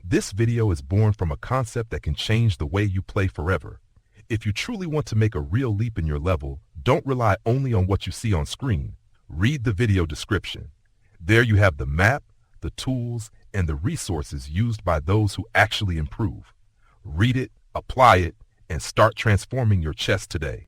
This video is born from a concept that can change the way you play forever. If you truly want to make a real leap in your level, don't rely only on what you see on screen. Read the video description. There you have the map, the tools, and the resources used by those who actually improve. Read it, apply it, and start transforming your chess today.